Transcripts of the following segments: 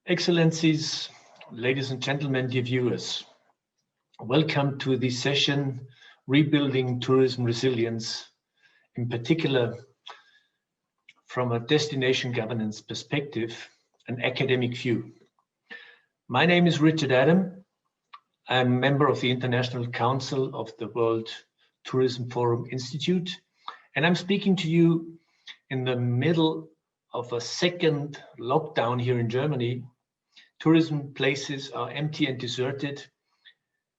Excellencies, ladies and gentlemen, dear viewers, welcome to this session, Rebuilding Tourism Resilience, in particular from a destination governance perspective, an academic view. My name is Richard Adam. I'm a member of the International Council of the World Tourism Forum Institute, and I'm speaking to you in the middle of a second lockdown here in Germany. Tourism places are empty and deserted.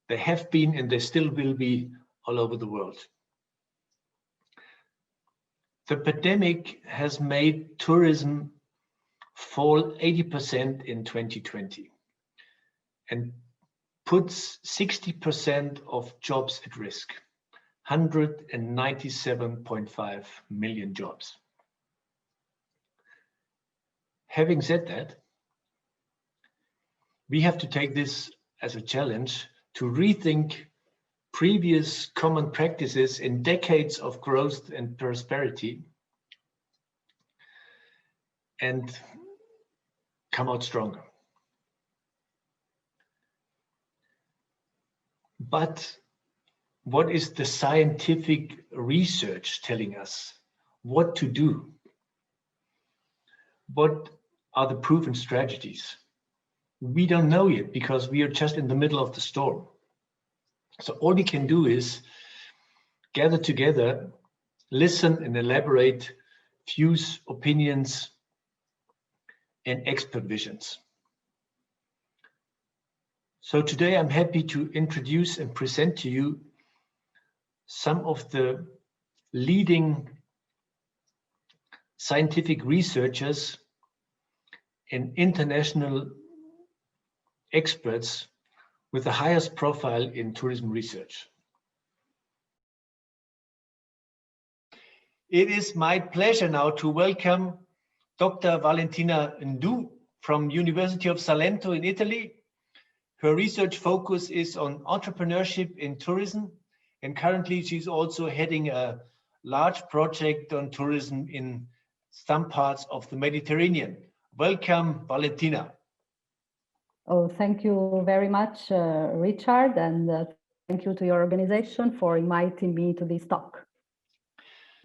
They have been and they still will be all over the world. The pandemic has made tourism fall 80% in 2020 and puts 60% of jobs at risk, 197.5 million jobs. Having said that, we have to take this as a challenge to rethink previous common practices in decades of growth and prosperity and come out stronger. But what is the scientific research telling us? What to do? What are the proven strategies? We don't know yet because we are just in the middle of the storm. So all we can do is gather together, listen and elaborate views, opinions, and expert visions. So today I'm happy to introduce and present to you some of the leading scientific researchers and international experts with the highest profile in tourism research. It is my pleasure now to welcome Dr. Valentina Ndou from University of Salento in Italy. Her research focus is on entrepreneurship in tourism, and currently she's also heading a large project on tourism in some parts of the Mediterranean. Welcome, Valentina. Oh, thank you very much, Richard, and thank you to your organization for inviting me to this talk.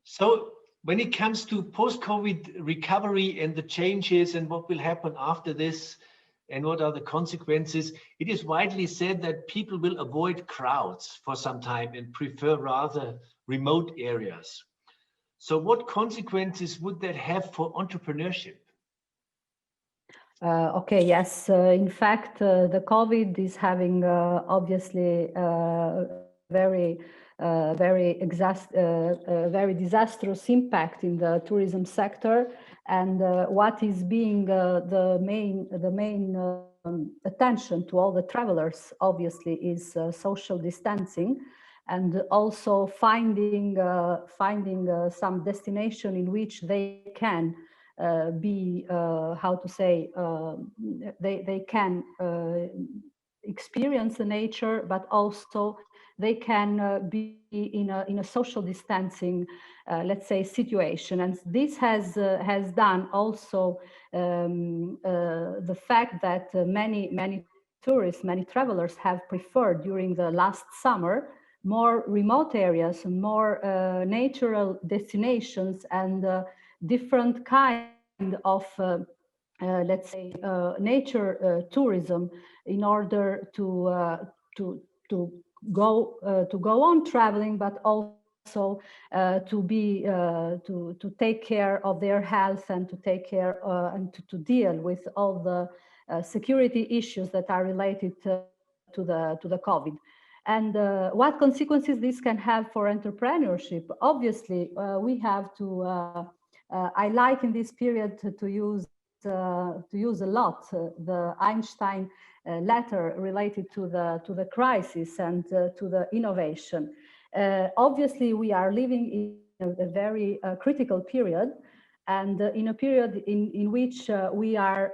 So when it comes to post-COVID recovery and the changes and what will happen after this and what are the consequences, it is widely said that people will avoid crowds for some time and prefer rather remote areas. So what consequences would that have for entrepreneurship? Okay, yes. In fact, the COVID is having obviously very disastrous impact in the tourism sector, and what is being the main attention to all the travelers obviously is social distancing, and also finding some destination in which they can be how to say they can experience the nature, but also they can be in a social distancing let's say situation. And this has done also the fact that many tourists, many travelers have preferred during the last summer more remote areas, more natural destinations, and different kind of let's say nature tourism in order to go on traveling, but also to take care of their health and to take care and to deal with all the security issues that are related to the COVID. And what consequences this can have for entrepreneurship? Obviously, we have to. I like in this period to use a lot the Einstein letter related to the crisis and to the innovation. Obviously, we are living in a very critical period, and in a period in which we are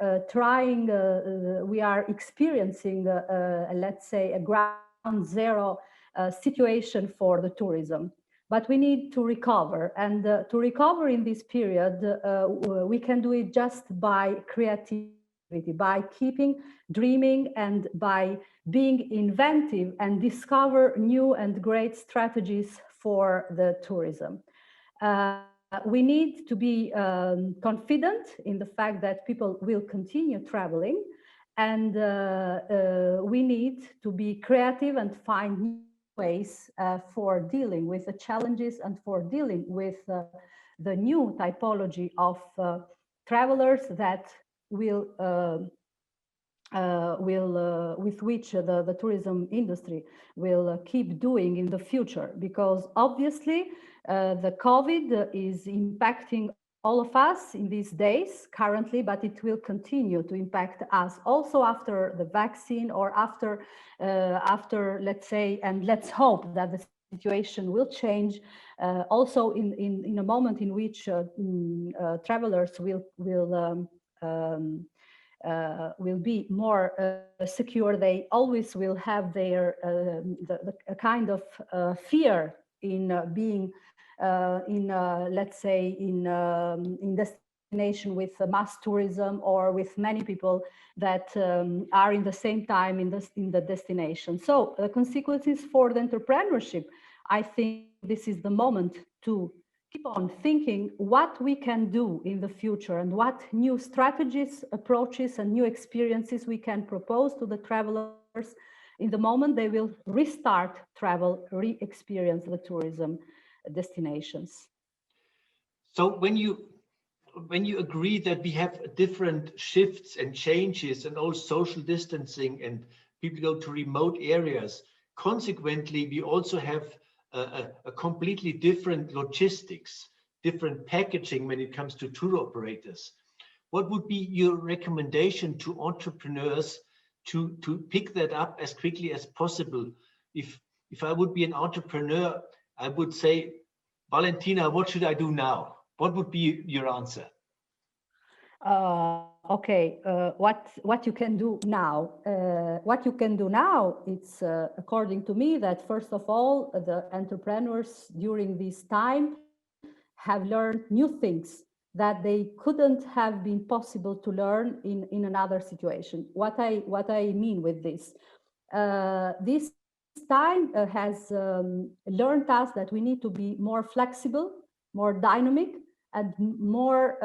we are experiencing, let's say, a ground zero situation for the tourism. But we need to recover, and to recover in this period, we can do it just by creativity by keeping dreaming and by being inventive and discover new and great strategies for the tourism. We need to be confident in the fact that people will continue traveling, and we need to be creative and find new ways for dealing with the challenges and for dealing with the new typology of travelers that will with which the tourism industry will keep doing in the future, because obviously the COVID is impacting all of us in these days currently, but it will continue to impact us also after the vaccine, or after let's say, and let's hope that the situation will change also in a moment in which travelers will be more secure. They always will have their a kind of fear in being let's say in destination with mass tourism, or with many people that are in the same time in the destination. So the consequences for the entrepreneurship, I think this is the moment to keep on thinking what we can do in the future, and what new strategies, approaches, and new experiences we can propose to the travelers in the moment they will restart travel, re-experience the tourism destinations. So when you agree that we have different shifts and changes, and all social distancing, and people go to remote areas, consequently we also have a completely different logistics, different packaging when it comes to tour operators. What would be your recommendation to entrepreneurs to pick that up as quickly as possible? If I would be an entrepreneur, I would say, Valentina, what should I do now? What would be your answer? Okay, what you can do now? What you can do now, it's according to me that first of all, the entrepreneurs during this time have learned new things that they couldn't have been possible to learn in another situation. What I mean with this, this time has learned us that we need to be more flexible, more dynamic, and more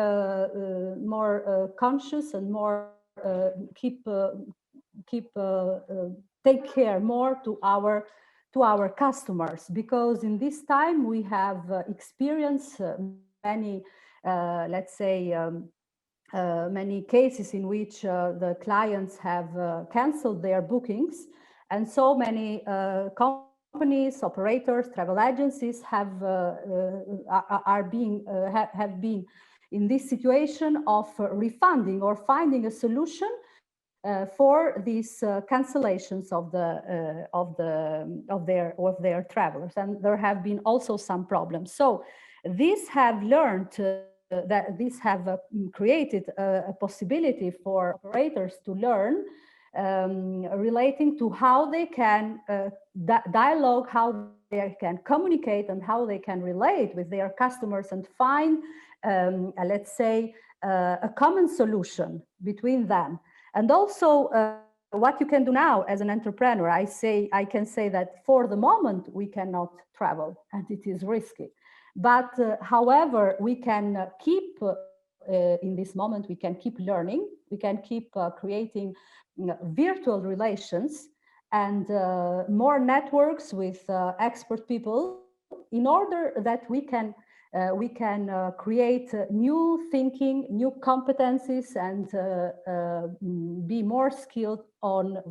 conscious, and more take care more to our customers, because in this time we have experienced many let's say many cases in which the clients have canceled their bookings, and so many companies, operators, travel agencies have been in this situation of refunding or finding a solution for these cancellations of their travelers, and there have been also some problems. So these have learned that these have created a possibility for operators to learn relating to how they can dialogue, how they can communicate, and how they can relate with their customers and find, let's say, a common solution between them. And also, what you can do now as an entrepreneur, I can say that for the moment we cannot travel, and it is risky. But however, we can keep in this moment, we can keep learning, we can keep creating virtual relations and more networks with expert people, in order that we can create new thinking, new competencies, and be more skilled on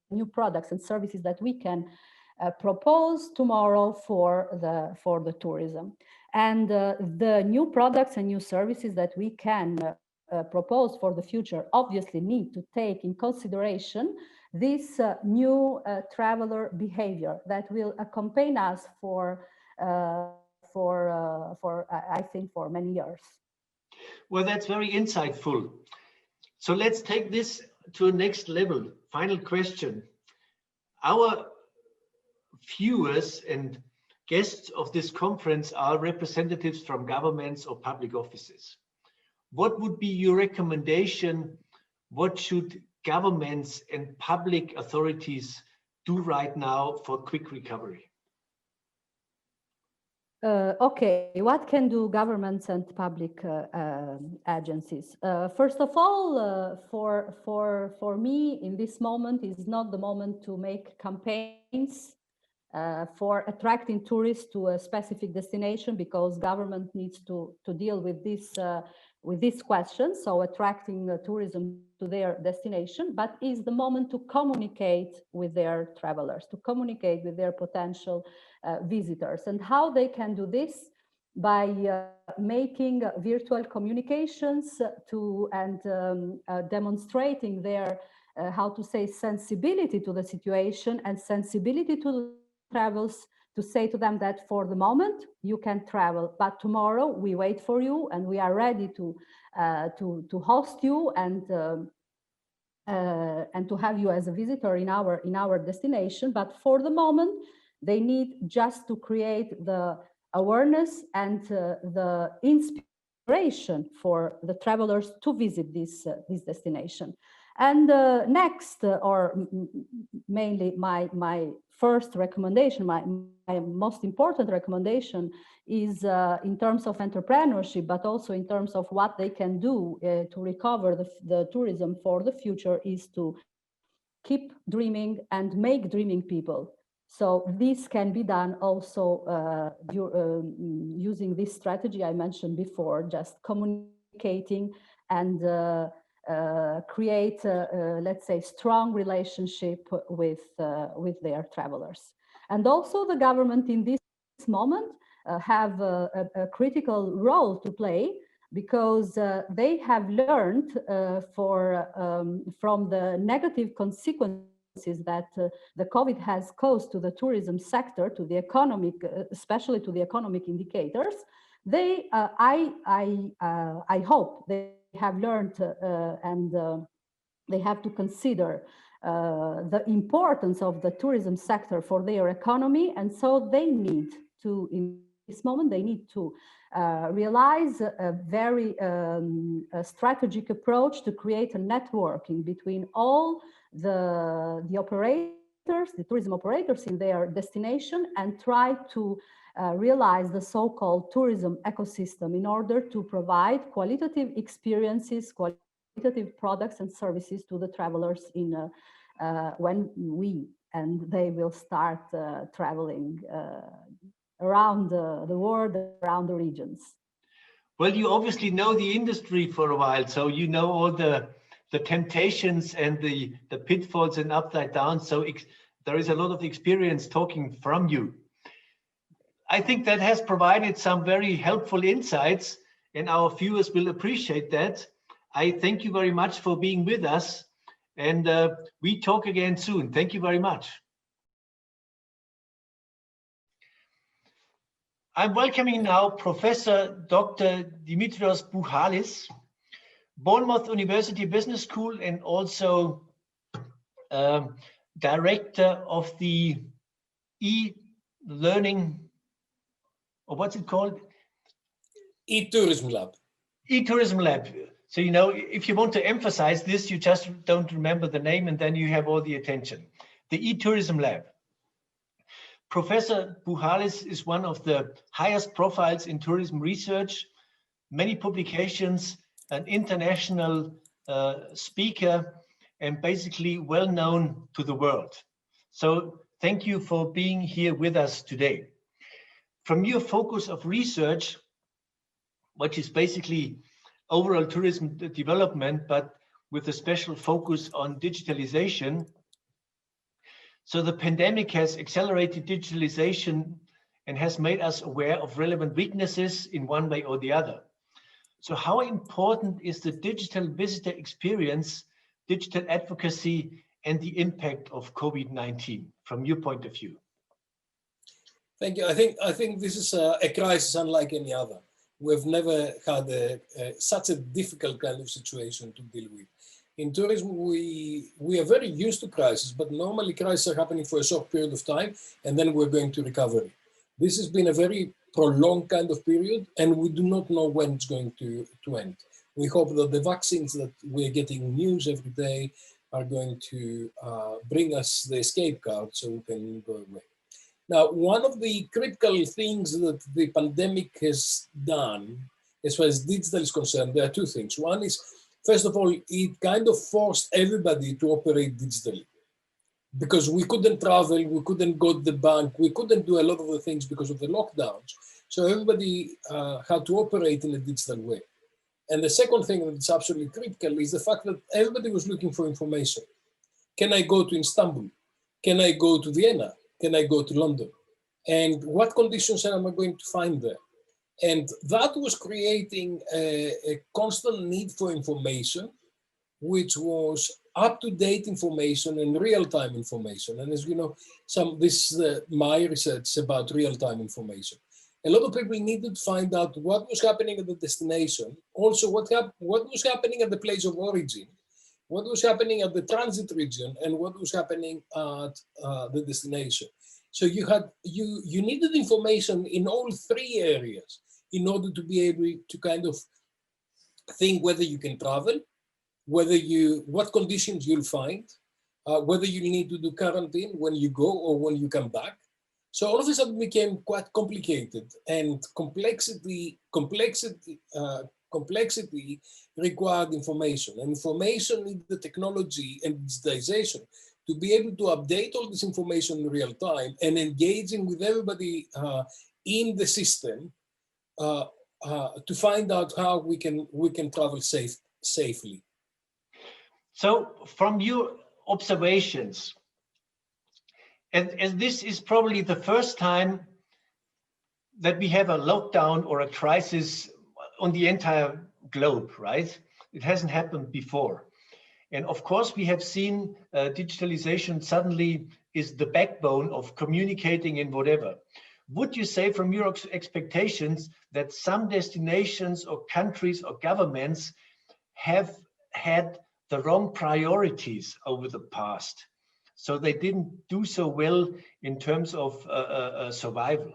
new products and services that we can propose tomorrow for the tourism. And the new products and new services that we can propose for the future obviously need to take in consideration this new traveler behavior that will accompany us for I think for many years. Well, that's very insightful. So let's take this to a next level. Final question. Our viewers and guests of this conference are representatives from governments or public offices. What would be your recommendation? what should governments and public authorities do right now for quick recovery? Okay, what can do governments and public agencies? First of all, for me, in this moment is not the moment to make campaigns for attracting tourists to a specific destination, because government needs to deal with this question, so attracting tourism to their destination, but is the moment to communicate with their travelers, to communicate with their potential visitors. And how they can do this? By making virtual communications and demonstrating their, how to say, sensibility to the situation and sensibility to the travels, to say to them that for the moment you can travel, but tomorrow we wait for you and we are ready to host you and to have you as a visitor in our destination. But for the moment, they need just to create the awareness and the inspiration for the travelers to visit this destination. And next, or mainly my first recommendation, my most important recommendation is in terms of entrepreneurship, but also in terms of what they can do to recover the tourism for the future, is to keep dreaming and make dreaming people. So this can be done also using this strategy I mentioned before, just communicating and create, let's say, strong relationship with their travelers. And also the government in this moment have a critical role to play, because they have learned from the negative consequences that the COVID has caused to the tourism sector, to the economic, especially to the economic indicators. They, I hope they have learned and they have to consider the importance of the tourism sector for their economy, and so they need to, in this moment, they need to realize a very strategic approach to create a networking between all the operators, the tourism operators in their destination, and try to realize the so-called tourism ecosystem in order to provide qualitative experiences, qualitative products and services to the travelers in when we and they will start traveling around the world, around the regions. Well, you obviously know the industry for a while, so you know all the temptations and the pitfalls and upside down. So there is a lot of experience talking from you. I think that has provided some very helpful insights, and our viewers will appreciate that. I thank you very much for being with us, and we talk again soon. Thank you very much. I'm welcoming now Professor Dr. Dimitrios Buhalis, Bournemouth University Business School, and also director of the e-learning, or what's it called? E-Tourism Lab. E-Tourism Lab. So, you know, if you want to emphasize this, you just don't remember the name and then you have all the attention. The E-Tourism Lab. Professor Buhalis is one of the highest profiles in tourism research, many publications, an international speaker, and basically well known to the world. So thank you for being here with us today. From your focus of research, which is basically overall tourism development, but with a special focus on digitalization. So the pandemic has accelerated digitalization and has made us aware of relevant weaknesses in one way or the other. So how important is the digital visitor experience, digital advocacy, and the impact of COVID-19 from your point of view? Thank you. I think this is a crisis unlike any other. We've never had such a difficult kind of situation to deal with. In tourism, we are very used to crises, but normally crises are happening for a short period of time, and then we're going to recovery. This has been a very prolonged kind of period, and we do not know when it's going to end. We hope that the vaccines that we're getting news every day are going to bring us the escape card so we can go away. Now, one of the critical things that the pandemic has done, as far as digital is concerned, there are two things. One is, first of all, it kind of forced everybody to operate digitally. Because we couldn't travel, we couldn't go to the bank, we couldn't do a lot of the things because of the lockdowns. So everybody had to operate in a digital way. And the second thing that's absolutely critical is the fact that everybody was looking for information. Can I go to Istanbul? Can I go to Vienna? Can I go to London? And what conditions am I going to find there? And that was creating a constant need for information, which was up-to-date information and real-time information. And as we know, this is my research about real-time information. A lot of people needed to find out what was happening at the destination, also what was happening at the place of origin, what was happening at the transit region, and what was happening at the destination. So you needed information in all three areas in order to be able to kind of think whether you can travel, what conditions you'll find, whether you need to do quarantine when you go or when you come back. So all of a sudden became quite complicated, and complexity required information. And information needs the technology and digitization to be able to update all this information in real time and engaging with everybody in the system to find out how we can travel safely. So from your observations, and this is probably the first time that we have a lockdown or a crisis on the entire globe, right? It hasn't happened before. And of course, we have seen digitalization suddenly is the backbone of communicating in whatever. Would you say from your expectations that some destinations or countries or governments have had the wrong priorities over the past? So they didn't do so well in terms of survival.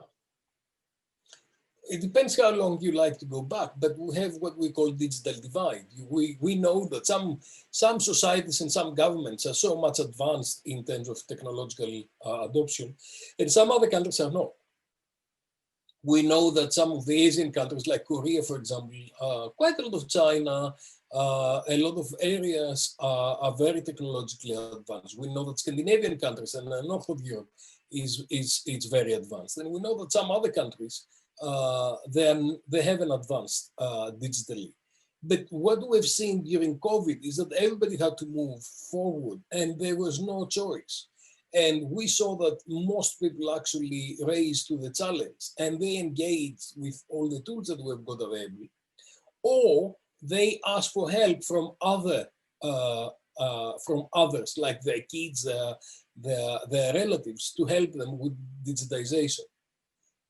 It depends how long you like to go back, but we have what we call digital divide. We know that some societies and some governments are so much advanced in terms of technological adoption, and some other countries are not. We know that some of the Asian countries, like Korea, for example, quite a lot of China, a lot of areas are very technologically advanced. We know that Scandinavian countries and north of Europe is very advanced. And we know that some other countries, they haven't advanced digitally. But what we've seen during COVID is that everybody had to move forward and there was no choice. And we saw that most people actually raised to the challenge and they engaged with all the tools that we've got available, or they asked for help from others, like their kids, their relatives, to help them with digitization,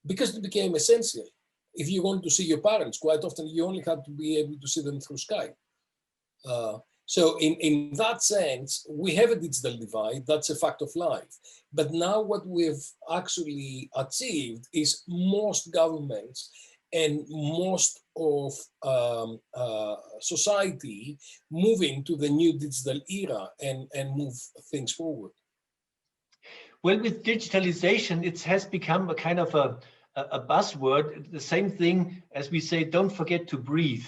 because it became essential. If you want to see your parents, quite often you only had to be able to see them through Skype. So in that sense, we have a digital divide, that's a fact of life. But now what we've actually achieved is most governments and most of society moving to the new digital era and move things forward. Well, with digitalization, it has become a kind of a buzzword, the same thing as we say, don't forget to breathe,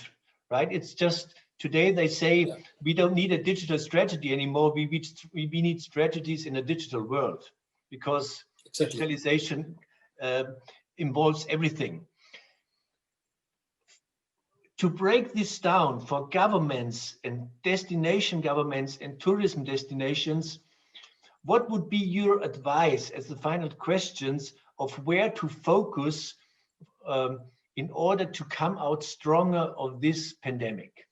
right? It's just, today they say, we don't need a digital strategy anymore. We need strategies in a digital world, because digitalization involves everything. To break this down for governments and destination governments and tourism destinations, what would be your advice as the final questions of where to focus in order to come out stronger of this pandemic?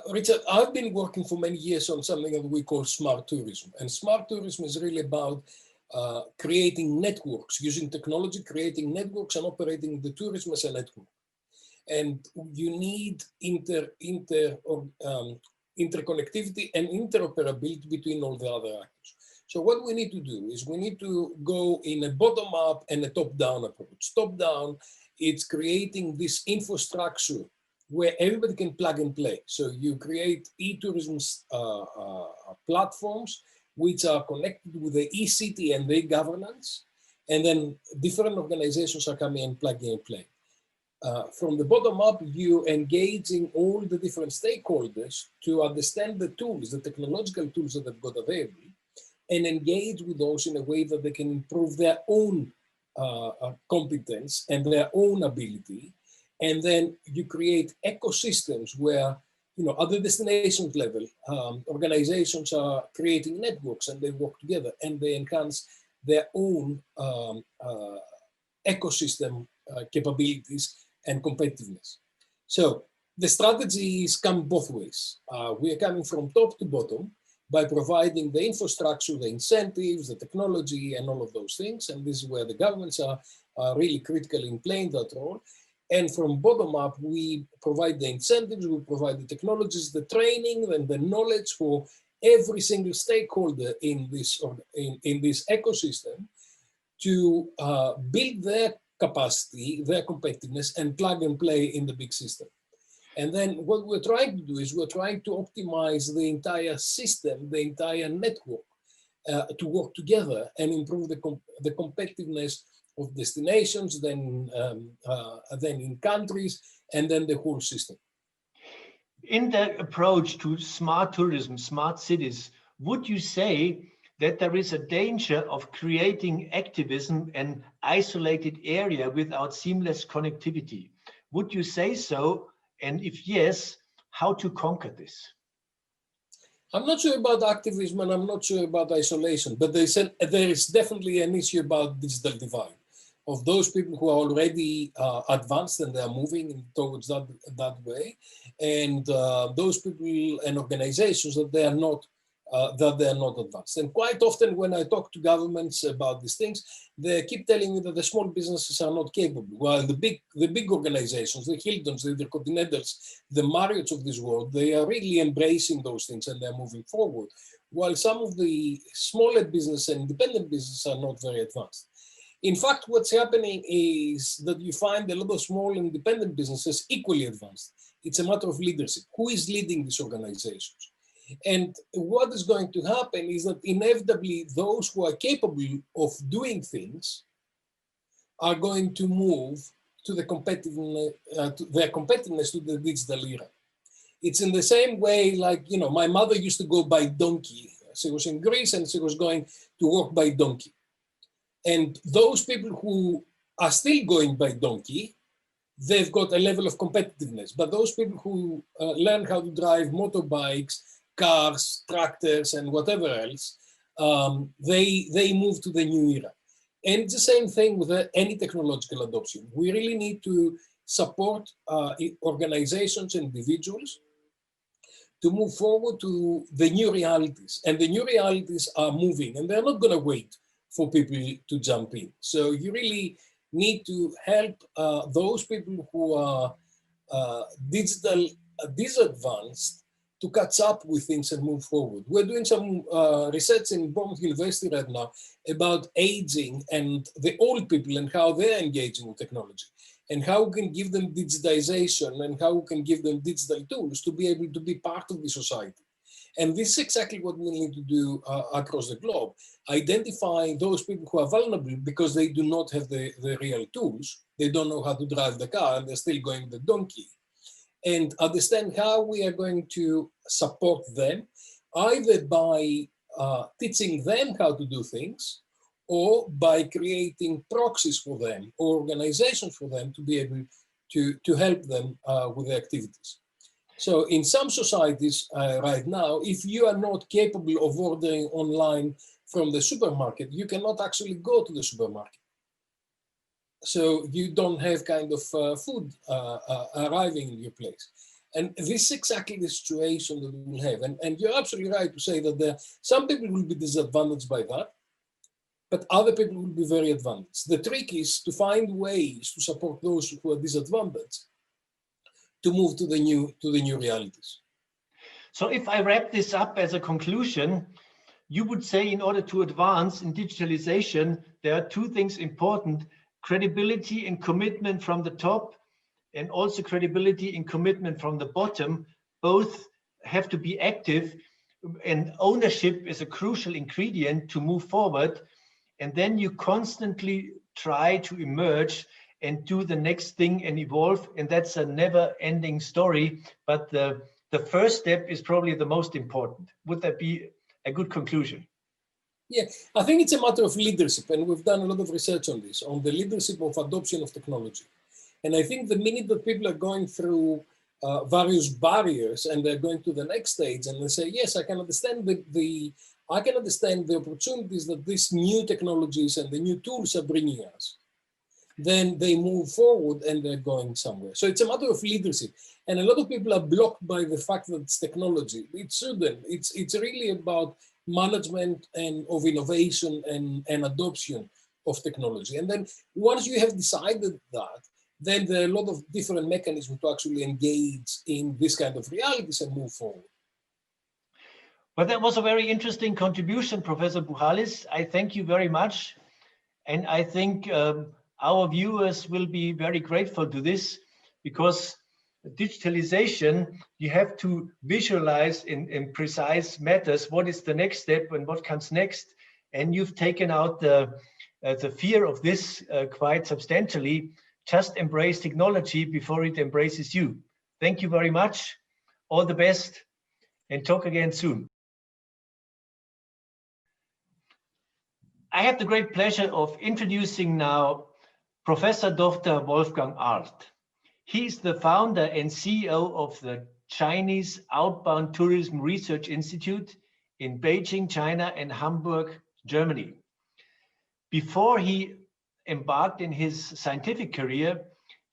Richard, I've been working for many years on something that we call smart tourism. And smart tourism is really about creating networks, using technology, creating networks and operating the tourism as a network. And you need interconnectivity and interoperability between all the other actors. So what we need to do is we need to go in a bottom-up and a top-down approach. Top-down, it's creating this infrastructure where everybody can plug and play. So you create e-tourism platforms which are connected with the e-city and the governance, and then different organizations are coming and plugging and playing. From the bottom up, you engaging all the different stakeholders to understand the tools, the technological tools that they've got available, and engage with those in a way that they can improve their own competence and their own ability. And then you create ecosystems where, at the destination level, organizations are creating networks and they work together and they enhance their own ecosystem capabilities and competitiveness. So the strategies come both ways. We are coming from top to bottom by providing the infrastructure, the incentives, the technology, and all of those things. And this is where the governments are really critical in playing that role. And from bottom up, we provide the incentives, we provide the technologies, the training, and the knowledge for every single stakeholder in this ecosystem to build their capacity, their competitiveness, and plug and play in the big system. And then what we're trying to do is we're trying to optimize the entire system, the entire network, to work together and improve the competitiveness of destinations, then in countries, and then the whole system. In the approach to smart tourism, smart cities, would you say that there is a danger of creating activism and isolated area without seamless connectivity? Would you say so? And if yes, how to conquer this? I'm not sure about activism and I'm not sure about isolation, but there is definitely an issue about digital divide of those people who are already advanced and they are moving towards that way, and those people and organizations that they are not advanced. And quite often when I talk to governments about these things, they keep telling me that the small businesses are not capable, while the big organizations, the Hiltons, the Intercontinentals, the Marriotts of this world, they are really embracing those things and they're moving forward, while some of the smaller business and independent businesses are not very advanced. In fact, what's happening is that you find a lot of small independent businesses equally advanced. It's a matter of leadership. Who is leading these organizations? And what is going to happen is that inevitably those who are capable of doing things are going to move to their competitiveness to the digital era. It's in the same way like, my mother used to go by donkey. She was in Greece and she was going to work by donkey. And those people who are still going by donkey, they've got a level of competitiveness. But those people who learn how to drive motorbikes, cars, tractors, and whatever else, they move to the new era. And it's the same thing with any technological adoption. We really need to support organizations and individuals to move forward to the new realities. And the new realities are moving, and they're not going to wait for people to jump in. So you really need to help those people who are digital disadvantaged to catch up with things and move forward. We're doing some research in Bournemouth University right now about aging and the old people and how they're engaging with technology and how we can give them digitization and how we can give them digital tools to be able to be part of the society. And this is exactly what we need to do across the globe. Identify those people who are vulnerable because they do not have the real tools. They don't know how to drive the car and they're still going the donkey. And understand how we are going to support them, either by teaching them how to do things or by creating proxies for them or organizations for them to be able to help them with their activities. So in some societies right now, if you are not capable of ordering online from the supermarket, you cannot actually go to the supermarket. So you don't have kind of food arriving in your place. And this is exactly the situation that we will have. And you're absolutely right to say that some people will be disadvantaged by that, but other people will be very advantaged. The trick is to find ways to support those who are disadvantaged to move to the new realities. So if I wrap this up as a conclusion, you would say in order to advance in digitalization, there are two things important: credibility and commitment from the top, and also credibility and commitment from the bottom, both have to be active, and ownership is a crucial ingredient to move forward. And then you constantly try to emerge and do the next thing and evolve. And that's a never ending story. But the first step is probably the most important. Would that be a good conclusion? Yeah, I think it's a matter of leadership. And we've done a lot of research on this, on the leadership of adoption of technology. And I think the minute that people are going through various barriers and they're going to the next stage and they say, yes, I can understand the opportunities that these new technologies and the new tools are bringing us, then they move forward and they're going somewhere. So it's a matter of leadership. And a lot of people are blocked by the fact that it's technology. It shouldn't. It's really about management and of innovation and adoption of technology. And then once you have decided that, then there are a lot of different mechanisms to actually engage in this kind of realities and move forward. Well, that was a very interesting contribution, Professor Buhalis. I thank you very much. And I think our viewers will be very grateful to this, because digitalization, you have to visualize in precise matters what is the next step and what comes next. And you've taken out the fear of this quite substantially. Just embrace technology before it embraces you. Thank you very much. All the best, and talk again soon. I have the great pleasure of introducing now Professor Dr. Wolfgang Arlt. He's the founder and CEO of the Chinese Outbound Tourism Research Institute in Beijing, China, and Hamburg, Germany. Before he embarked in his scientific career,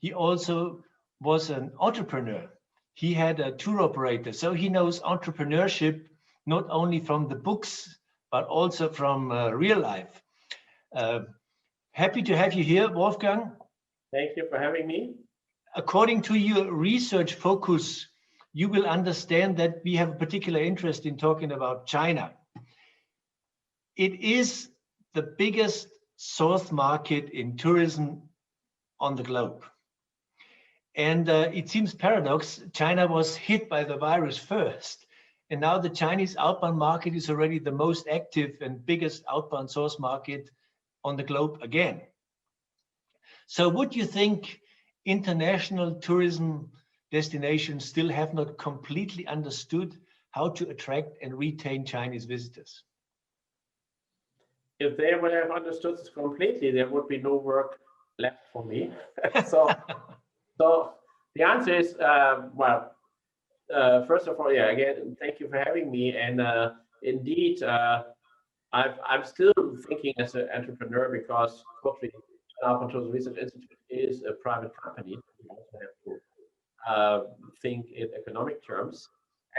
he also was an entrepreneur. He had a tour operator, so he knows entrepreneurship not only from the books, but also from real life. Happy to have you here, Wolfgang. Thank you for having me. According to your research focus, you will understand that we have a particular interest in talking about China. It is the biggest source market in tourism on the globe. And it seems paradox, China was hit by the virus first. And now the Chinese outbound market is already the most active and biggest outbound source market on the globe again. So would you think international tourism destinations still have not completely understood how to attract and retain Chinese visitors? If they would have understood this completely, there would be no work left for me. So the answer is, first of all, yeah, again, thank you for having me. And indeed, I'm still thinking as an entrepreneur, because COTRI, Outbound Tourism Research Institute, is a private company. We also have to think in economic terms.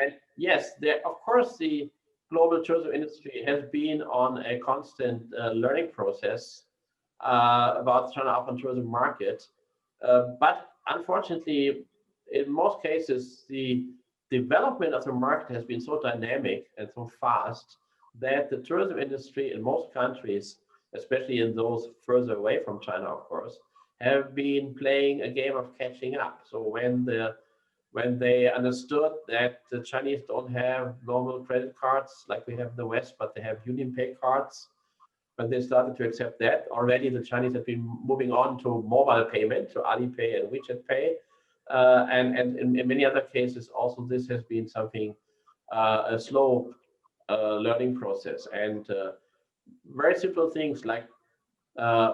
And yes, of course, the global tourism industry has been on a constant learning process about the China outbound tourism market. But unfortunately, in most cases, the development of the market has been so dynamic and so fast that the tourism industry in most countries, especially in those further away from China, of course, have been playing a game of catching up. So when they understood that the Chinese don't have normal credit cards like we have in the West, but they have UnionPay cards, when they started to accept that, already the Chinese have been moving on to mobile payment, to Alipay and WeChat Pay. And in many other cases, also this has been something, a slow learning process. And very simple things like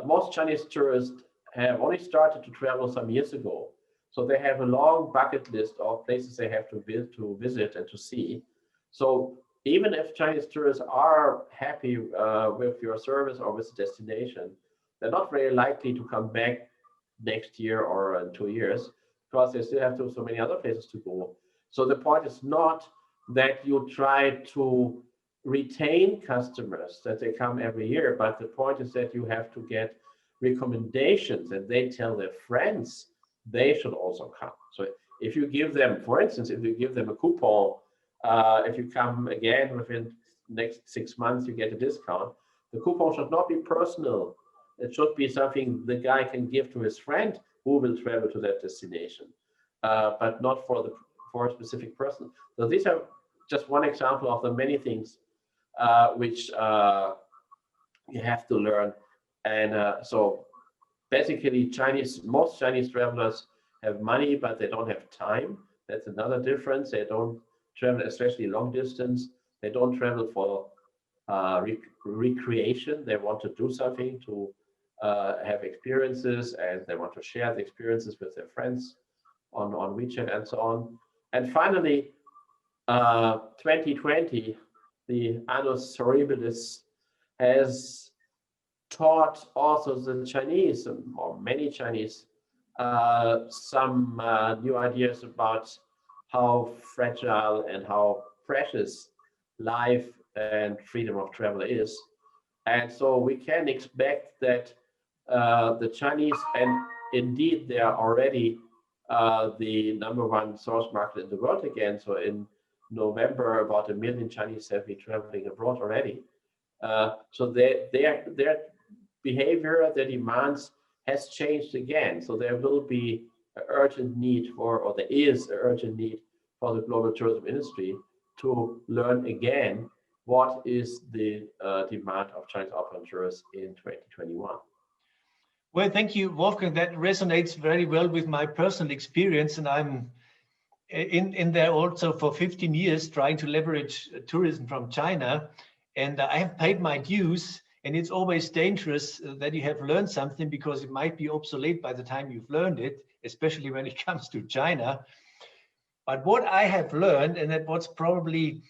most Chinese tourists have only started to travel some years ago. So they have a long bucket list of places they have to visit and to see. So even if Chinese tourists are happy with your service or with the destination, they're not very likely to come back next year or in 2 years, because they still have so many other places to go. So the point is not that you try to retain customers, that they come every year, but the point is that you have to get recommendations, and they tell their friends they should also come. So if you give them, for instance, if you give them a coupon, if you come again within the next 6 months, you get a discount. The coupon should not be personal. It should be something the guy can give to his friend who will travel to that destination, but not for a specific person. So these are just one example of the many things which you have to learn. And so basically most Chinese travelers have money, but they don't have time. That's another difference. They don't travel, especially long distance. They don't travel for recreation. They want to do something, to have experiences, and they want to share the experiences with their friends on WeChat and so on. And finally, 2020, the Annus Horribilis has taught also the Chinese, or many Chinese, some new ideas about how fragile and how precious life and freedom of travel is. And so we can expect that the Chinese, and indeed they are already the #1 source market in the world again. So in November, about 1 million Chinese have been traveling abroad already. So their behavior, their demands has changed again. So there will be an urgent need or there is an urgent need for the global tourism industry to learn again what is the demand of Chinese outbound tourists in 2021. Well, thank you, Wolfgang. That resonates very well with my personal experience, and I'm in there also for 15 years trying to leverage tourism from China, and I have paid my dues. And it's always dangerous that you have learned something, because it might be obsolete by the time you've learned it, especially when it comes to China. But what I have learned, and that what's probably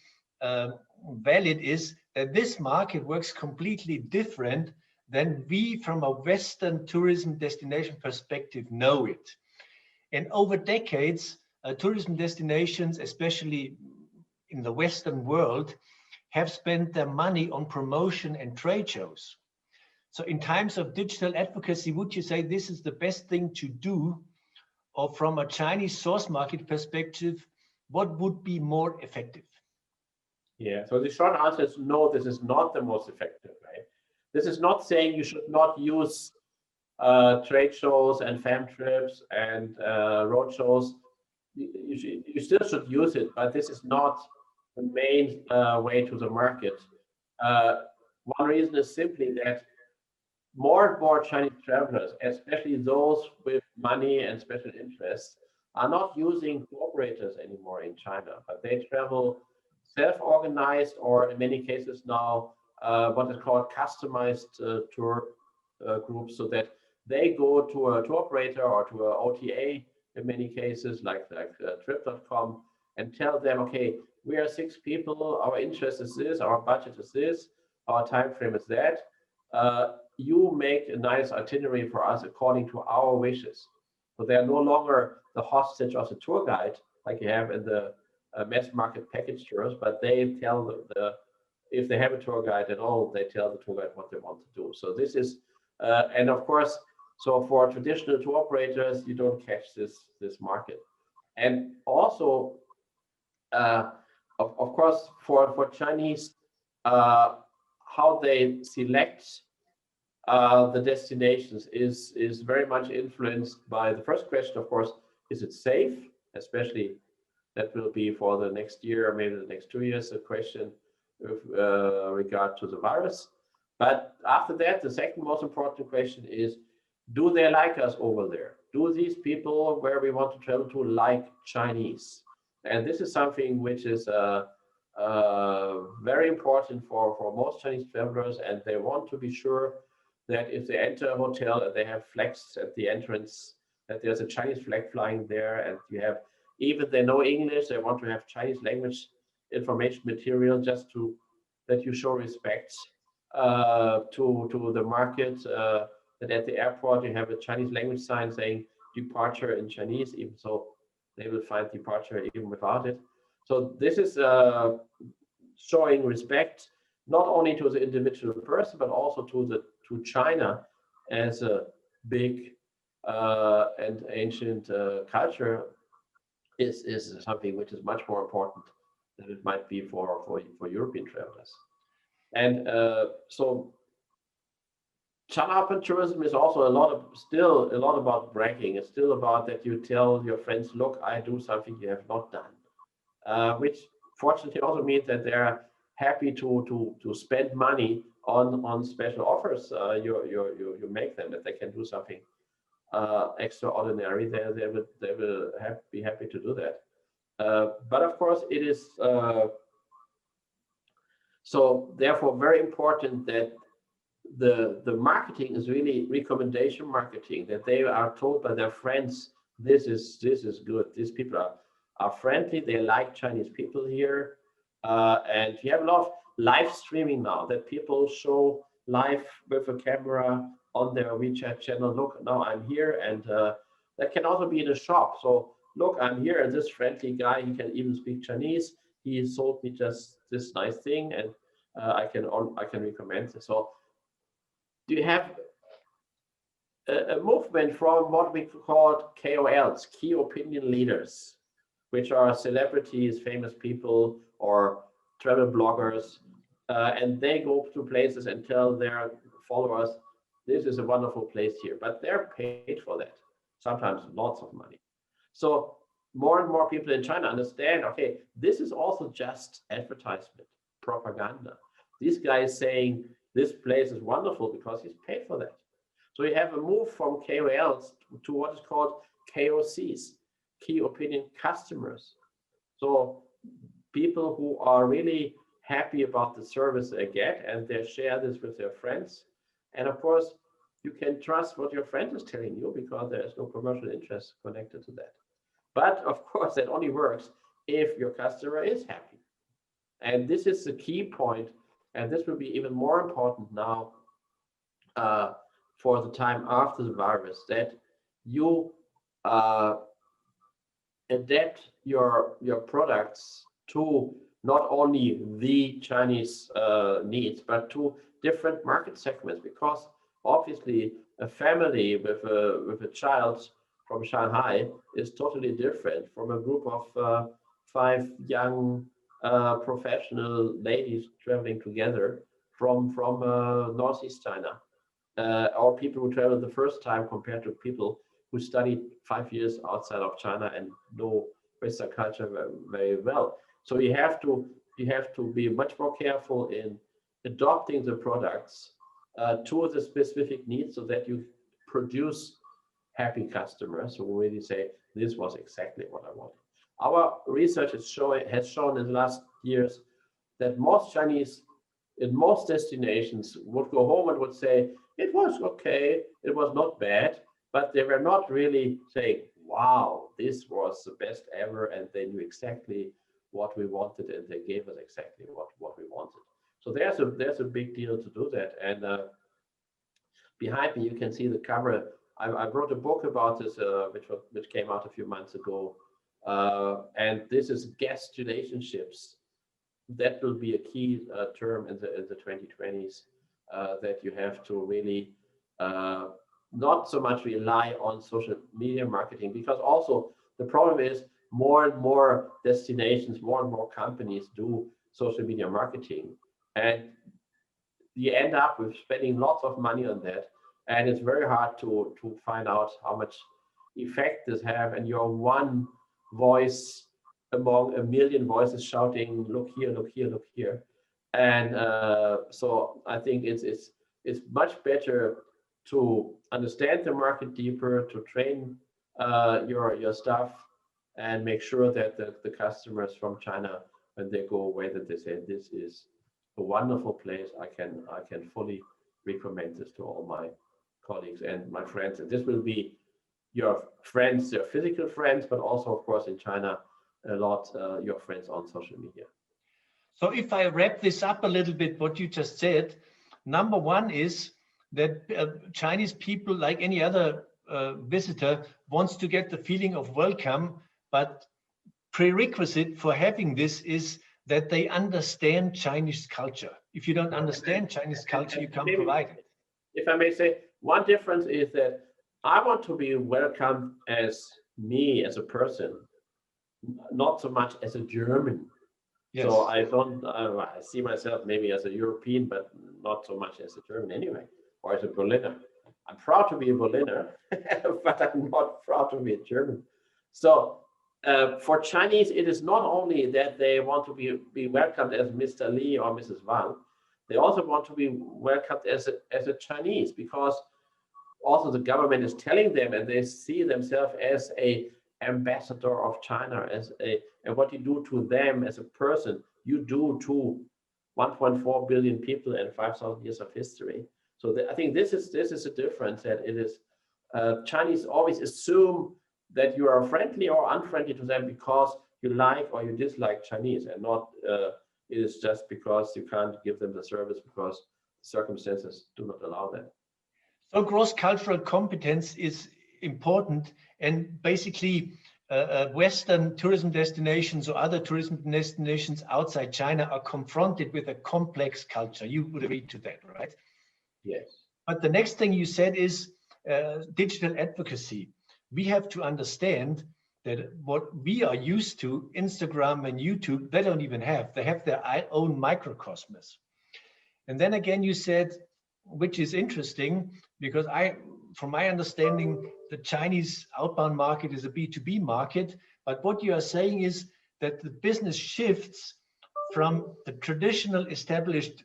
valid, is that this market works completely different than we from a Western tourism destination perspective know it. And over decades, tourism destinations, especially in the Western world, have spent their money on promotion and trade shows. So in times of digital advocacy, would you say this is the best thing to do? Or from a Chinese source market perspective, what would be more effective? Yeah, so the short answer is no, this is not the most effective way. This is not saying you should not use trade shows and fam trips and road shows. You still should use it, but this is not the main way to the market. One reason is simply that more and more Chinese travelers, especially those with money and special interests, are not using operators anymore in China, but they travel self-organized, or in many cases now what is called customized tour groups, so that they go to a tour operator or to a OTA in many cases, like trip.com, and tell them, okay, we are 6 people, our interest is this, our budget is this, our time frame is that. You make a nice itinerary for us according to our wishes. So they are no longer the hostage of the tour guide like you have in the mass market package tours, but they tell if they have a tour guide at all, they tell the tour guide what they want to do. So this is, and of course, so for traditional tour operators, you don't catch this market. And also, of course, for Chinese, how they select the destinations is very much influenced by the first question, of course, is it safe? Especially that will be for the next year, or maybe the next 2 years, a question with regard to the virus. But after that, the second most important question is, do they like us over there? Do these people where we want to travel to like Chinese? And this is something which is very important for most Chinese travelers, and they want to be sure that if they enter a hotel and they have flags at the entrance, that there's a Chinese flag flying there, and you have, even they know English, they want to have Chinese language information material, just to that you show respect to the market. That at the airport you have a Chinese language sign saying departure in Chinese, even so they will find departure even without it. So this is showing respect not only to the individual person, but also to China as a big and ancient culture is something which is much more important than it might be for, for European travelers. And so, of course, for Chinese, how they select the destinations is very much influenced by the first question, of course, is it safe? Especially that will be for the next year, maybe the next 2 years, a question with regard to the virus. But after that, the second most important question is, do they like us over there? Do these people where we want to travel to like Chinese? And this is something which is very important. China open tourism is also still a lot about bragging. It's still about that you tell your friends, look, I do something you have not done, which fortunately also means that they're happy to spend money on special offers. You make them, that they can do something extraordinary. They will be happy to do that. But of course, it is so therefore very important that the marketing is really recommendation marketing, that they are told by their friends, this is good, these people are friendly, they like Chinese people here, and you have a lot of live streaming now, that people show live with a camera on their WeChat channel, look, now I'm here, and that can also be in a shop. So look, I'm here, and this friendly guy, he can even speak Chinese, he sold me just this nice thing, and I can recommend it. So do you have a movement from what we call KOLs, key opinion leaders, which are celebrities, famous people, or travel bloggers, and they go to places and tell their followers, this is a wonderful place here, but they're paid for that, sometimes lots of money. So more and more people in China understand, okay, this is also just advertisement, propaganda. This guy is saying this place is wonderful because he's paid for that. So you have a move from KOLs to what is called KOCs, key opinion customers. So people who are really happy about the service they get, and they share this with their friends. And of course, you can trust what your friend is telling you because there is no commercial interest connected to that. But of course, that only works if your customer is happy. And this is the key point. And this will be even more important now for the time after the virus, that you adapt your products to not only the Chinese needs, but to different market segments. Because obviously, a family with a child from Shanghai is totally different from a group of 5 young professional ladies traveling together from Northeast China, or people who travel the first time compared to people who studied 5 years outside of China and know Western culture very well. So you have to be much more careful in adopting the products to the specific needs, so that you produce happy customers who really say, this was exactly what I wanted. Our research has shown in the last years that most Chinese in most destinations would go home and would say, it was okay, it was not bad, but they were not really saying, wow, this was the best ever, and they knew exactly what we wanted, and they gave us exactly what we wanted. So there's a big deal to do that. And behind me, you can see the cover. I wrote a book about this, which came out a few months ago, and this is guest relationships. That will be a key term in the 2020s, that you have to really not so much rely on social media marketing, because also the problem is more and more destinations, more and more companies do social media marketing, and you end up with spending lots of money on that, and it's very hard to find out how much effect this have, and you're one voice among a million voices shouting, look here, look here, look here. And so I think it's much better to understand the market deeper, to train your staff, and make sure that the customers from China, when they go away, that they say, this is a wonderful place. I can fully recommend this to all my colleagues and my friends. And this will be your friends, your physical friends, but also, of course, in China, a lot your friends on social media. So if I wrap this up a little bit, what you just said, number one is that Chinese people, like any other visitor, wants to get the feeling of welcome, but prerequisite for having this is that they understand Chinese culture. If you don't understand Chinese culture, you can't provide it. If I may say, one difference is that I want to be welcomed as me, as a person, not so much as a German. Yes. So I see myself maybe as a European, but not so much as a German anyway. or as a Berliner. I'm proud to be a Berliner, but I'm not proud to be a German. So for Chinese, it is not only that they want to be welcomed as Mr. Li or Mrs. Wang, they also want to be welcomed as a Chinese, because also the government is telling them, and they see themselves as a ambassador of China, and what you do to them as a person, you do to 1.4 billion people and 5,000 years of history. So I think this is a difference, that it is Chinese always assume that you are friendly or unfriendly to them because you like or you dislike Chinese, and not it is just because you can't give them the service because circumstances do not allow that. So cross-cultural competence is important, and basically Western tourism destinations or other tourism destinations outside China are confronted with a complex culture. You would agree to that, right? Yes. But the next thing you said is digital advocacy. We have to understand that what we are used to, Instagram and YouTube, they don't even have. They have their own microcosmos. And then again, you said, which is interesting, because from my understanding, the Chinese outbound market is a B2B market. But what you are saying is that the business shifts from the traditional established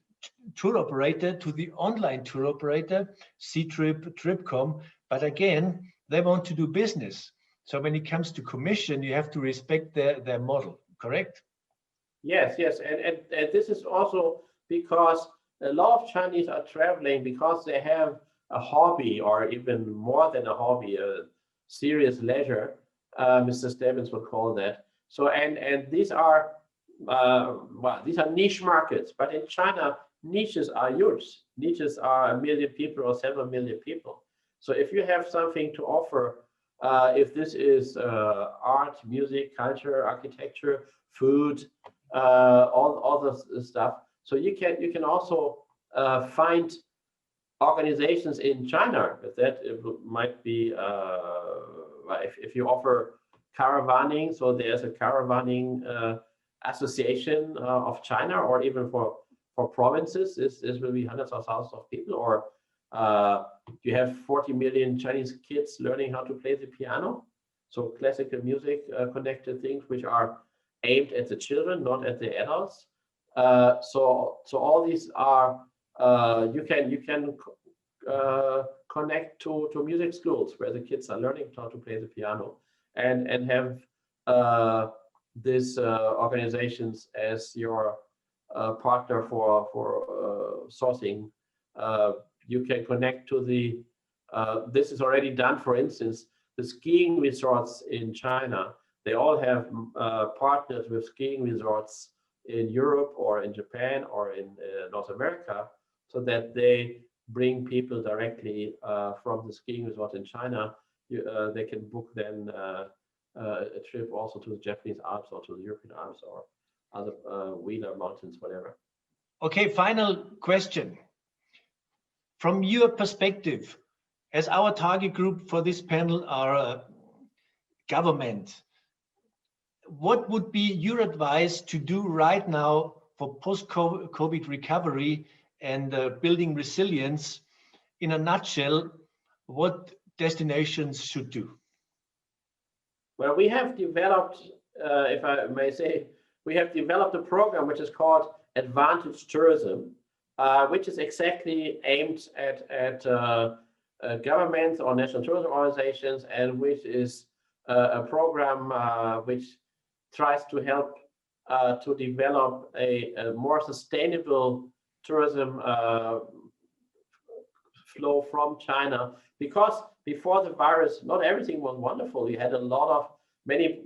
tour operator to the online tour operator, Ctrip, Tripcom. But again, they want to do business. So when it comes to commission, you have to respect their model, correct? Yes, yes. And this is also because a lot of Chinese are traveling because they have a hobby, or even more than a hobby, a serious leisure, Mr. Stebbins would call that. So, and these are, well, these are niche markets, but in China, niches are huge. Niches are 1 million people or 7 million people. So if you have something to offer, if this is art, music, culture, architecture, food, all this stuff, so you can also find organizations in China that might be if you offer caravanning. So there's a caravanning association of China, or even for provinces, this will be hundreds of thousands of people. Or you have 40 million Chinese kids learning how to play the piano. So classical music connected things which are aimed at the children, not at the adults. So all these are you can connect to music schools where the kids are learning how to play the piano, and have these organizations as your partner for sourcing. You can connect to the this is already done. For instance, the skiing resorts in China, they all have partners with skiing resorts in Europe or in Japan or in North America, so that they bring people directly from the skiing resort in China. They can book then a trip also to the Japanese Alps or to the European Alps or other Wheeler Mountains, whatever. Okay, final question. From your perspective, as our target group for this panel are government, what would be your advice to do right now for post-COVID recovery and building resilience? In a nutshell, what destinations should do? Well, we have developed, if I may say, we have developed a program which is called Advantage Tourism, which is exactly aimed at governments or national tourism organizations, and which is a program which tries to help to develop a more sustainable tourism flow from China. Because before the virus, not everything was wonderful. You had a lot of many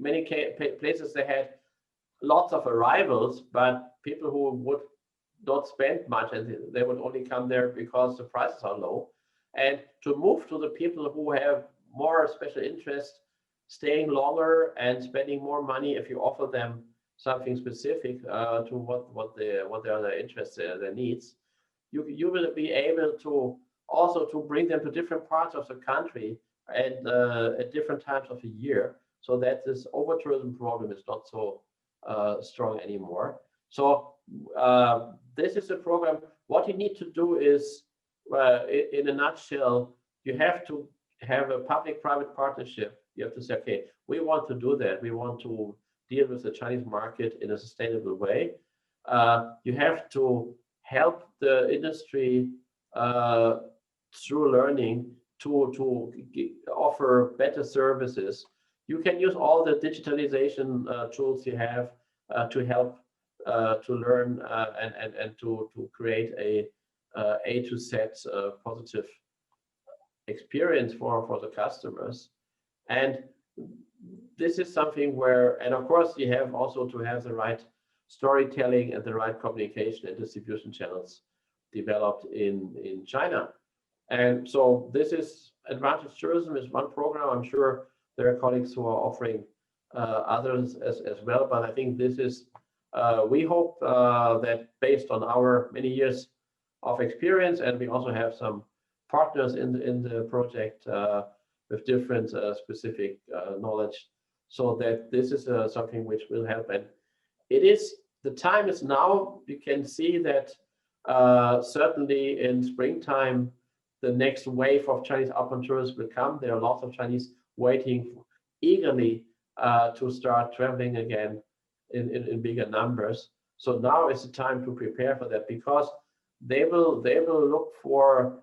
places that had lots of arrivals, but people who would not spend much, and they would only come there because the prices are low. And to move to the people who have more special interest, staying longer and spending more money if you offer them something specific to what their interests, their needs, you will be able to also to bring them to different parts of the country and at different times of the year, so that this over-tourism problem is not so strong anymore. So this is a program. What you need to do is in a nutshell, you have to have a public-private partnership. You have to say, okay, we want to do that. We want to deal with the Chinese market in a sustainable way. You have to help the industry through learning to offer better services. You can use all the digitalization tools you have to help to learn and to create a to Z positive experience for the customers. And this is something where, and of course, you have also to have the right storytelling and the right communication and distribution channels developed in China. And so this is Advantage Tourism is one program. I'm sure there are colleagues who are offering others as well, but I think this is, we hope that based on our many years of experience, and we also have some partners in the project with different specific knowledge, so that this is something which will help. And it is, the time is now. You can see that certainly in springtime, the next wave of Chinese outbound tourists will come. There are lots of Chinese waiting eagerly to start traveling again in bigger numbers. So now is the time to prepare for that, because they will look for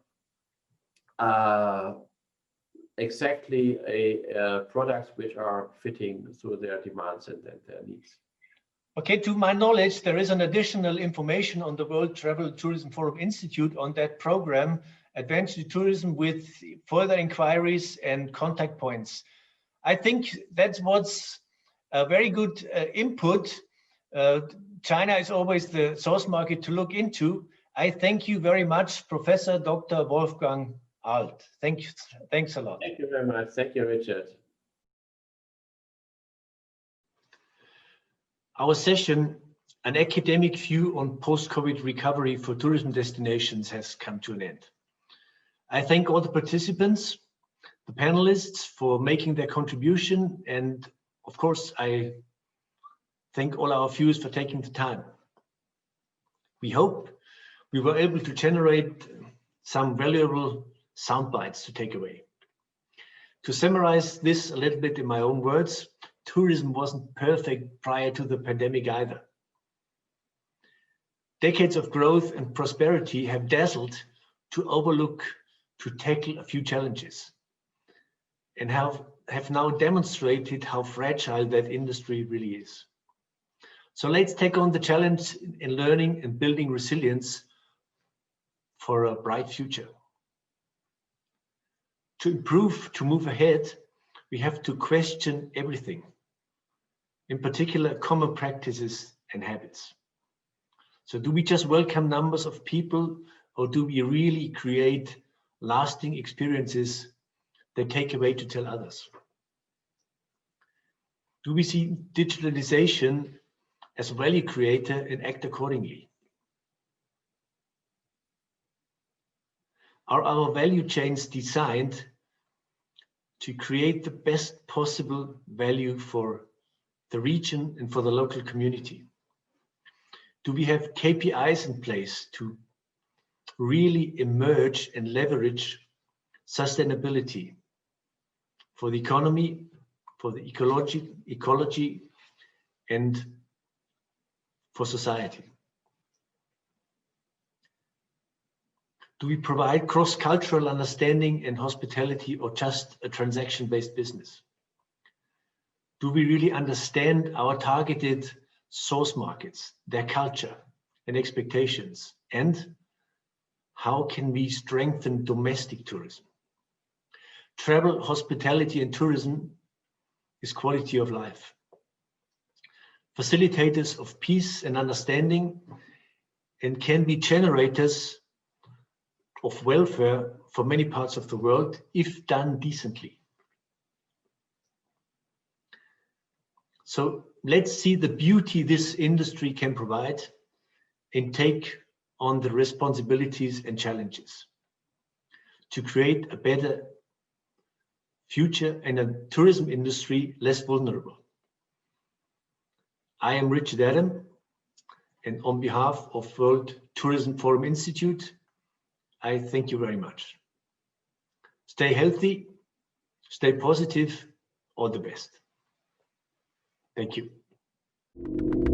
exactly products which are fitting to their demands and their needs. Okay, to my knowledge, there is an additional information on the World Travel Tourism Forum Institute on that program, Adventure Tourism, with further inquiries and contact points. I think that's what's a very good input. China is always the source market to look into. I thank you very much, Professor Dr. Wolfgang Arlt. Thanks a lot. Thank you very much. Thank you, Richard. Our session, an academic view on post-COVID recovery for tourism destinations, has come to an end. I thank all the participants, the panelists, for making their contribution, and of course, I thank all our viewers for taking the time. We hope we were able to generate some valuable sound bites to take away. To summarize this a little bit in my own words, tourism wasn't perfect prior to the pandemic either. Decades of growth and prosperity have dazzled to tackle a few challenges, and have now demonstrated how fragile that industry really is. So let's take on the challenge in learning and building resilience for a bright future. To improve, to move ahead, we have to question everything, in particular common practices and habits. So do we just welcome numbers of people, or do we really create lasting experiences that take away to tell others? Do we see digitalization as a value creator and act accordingly? Are our value chains designed to create the best possible value for the region and for the local community? Do we have KPIs in place to really emerge and leverage sustainability for the economy, for the ecology, and for society? Do we provide cross-cultural understanding and hospitality, or just a transaction-based business? Do we really understand our targeted source markets, their culture and expectations? And how can we strengthen domestic tourism? Travel, hospitality, and tourism is quality of life. Facilitators of peace and understanding, and can be generators of welfare for many parts of the world if done decently. So let's see the beauty this industry can provide and take on the responsibilities and challenges to create a better future and a tourism industry less vulnerable. I am Richard Adam, and on behalf of World Tourism Forum Institute, I thank you very much. Stay healthy, stay positive, all the best. Thank you.